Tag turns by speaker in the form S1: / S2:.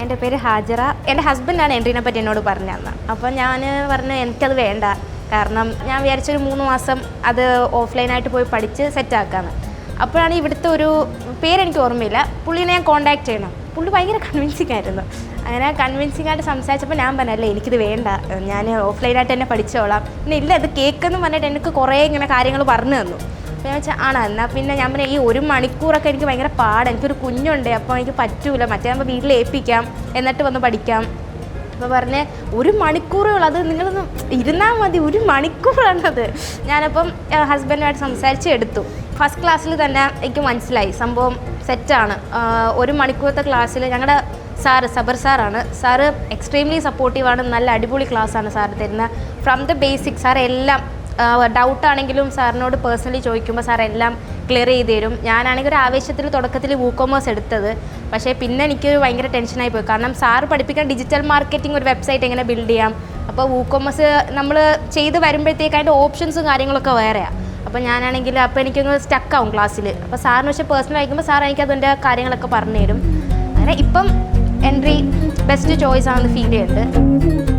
S1: എൻ്റെ പേര് ഹാജറ. എൻ്റെ ഹസ്ബൻഡാണ് എൻട്രീനെ പറ്റി എന്നോട് പറഞ്ഞു തന്നത്. അപ്പോൾ ഞാൻ പറഞ്ഞു എനിക്കത് വേണ്ട, കാരണം ഞാൻ വിചാരിച്ചൊരു 3 മാസം അത് ഓഫ്ലൈനായിട്ട് പോയി പഠിച്ച് സെറ്റാക്കാമെന്ന്. അപ്പോഴാണ് ഇവിടുത്തെ ഒരു പേരെനിക്ക് ഓർമ്മയില്ല, പുള്ളിനെ ഞാൻ കോൺടാക്ട് ചെയ്യണം. പുള്ളി ഭയങ്കര കൺവിൻസിങ് ആയിരുന്നു. അങ്ങനെ കൺവിൻസിങ് ആയിട്ട് സംസാരിച്ചപ്പോൾ ഞാൻ പറഞ്ഞല്ലേ എനിക്കിത് വേണ്ട, ഞാൻ ഓഫ്ലൈനായിട്ട് തന്നെ പഠിച്ചോളാം. പിന്നെ ഇല്ല ഇത് കേൾക്കെന്ന് പറഞ്ഞിട്ട് എനിക്ക് കുറേ ഇങ്ങനെ കാര്യങ്ങൾ പറഞ്ഞു തന്നു. അപ്പോൾ ഞാൻ വെച്ചാൽ ആണോ, എന്നാൽ പിന്നെ ഞാൻ പറഞ്ഞ ഈ 1 മണിക്കൂറൊക്കെ എനിക്ക് ഭയങ്കര പാടാണ്, എനിക്കൊരു കുഞ്ഞുണ്ട്, അപ്പോൾ എനിക്ക് പറ്റൂല, മറ്റേ നമ്മൾ വീട്ടിൽ ഏൽപ്പിക്കാം എന്നിട്ട് വന്ന് പഠിക്കാം. അപ്പോൾ പറഞ്ഞ് 1 മണിക്കൂറേ ഉള്ളൂ, അത് നിങ്ങളൊന്ന് ഇരുന്നാൽ മതി, 1 മണിക്കൂറാണത്. ഞാനപ്പം ഹസ്ബൻഡുമായിട്ട് സംസാരിച്ച് എടുത്തു. ഫസ്റ്റ് ക്ലാസ്സിൽ തന്നെ എനിക്ക് മനസ്സിലായി സംഭവം സെറ്റാണ്. 1 മണിക്കൂറത്തെ ക്ലാസ്സിൽ ഞങ്ങളുടെ സാറ് സബർ സാറാണ്. സാറ് എക്സ്ട്രീംലി സപ്പോർട്ടീവാണ്, നല്ല അടിപൊളി ക്ലാസ്സാണ് സാറ് തരുന്നത്. ഫ്രം ദ ബേസിക് സാർ എല്ലാം ഡൗട്ടാണെങ്കിലും സാറിനോട് പേഴ്സണലി ചോദിക്കുമ്പോൾ സാർ എല്ലാം ക്ലിയർ ചെയ്ത് തരും. ഞാനാണെങ്കിൽ ഒരു ആവേശത്തിൽ തുടക്കത്തിൽ വൂക്കോമേഴ്സ് എടുത്തത്, പക്ഷേ പിന്നെ എനിക്കൊരു ഭയങ്കര ടെൻഷനായി പോയി. കാരണം സാറ് പഠിപ്പിക്കാൻ ഡിജിറ്റൽ മാർക്കറ്റിംഗ് ഒരു വെബ്സൈറ്റ് എങ്ങനെ ബിൽഡ് ചെയ്യാം, അപ്പോൾ വൂക്കോമേഴ്സ് നമ്മൾ ചെയ്ത് വരുമ്പോഴത്തേക്ക് അതിൻ്റെ ഓപ്ഷൻസും കാര്യങ്ങളൊക്കെ വേറെയാണ്. അപ്പോൾ ഞാനാണെങ്കിൽ അപ്പോൾ എനിക്കൊന്ന് സ്റ്റക്കാവും ക്ലാസ്സിൽ. അപ്പോൾ സാറിന് പക്ഷേ പേഴ്സണൽ അയക്കുമ്പോൾ സാർ എനിക്ക് അതിൻ്റെ കാര്യങ്ങളൊക്കെ പറഞ്ഞു തരും. അങ്ങനെ ഇപ്പം എൻട്രി ബെസ്റ്റ് ചോയ്സ് ആണെന്ന് ഫീൽ ചെയ്യുന്നുണ്ട്.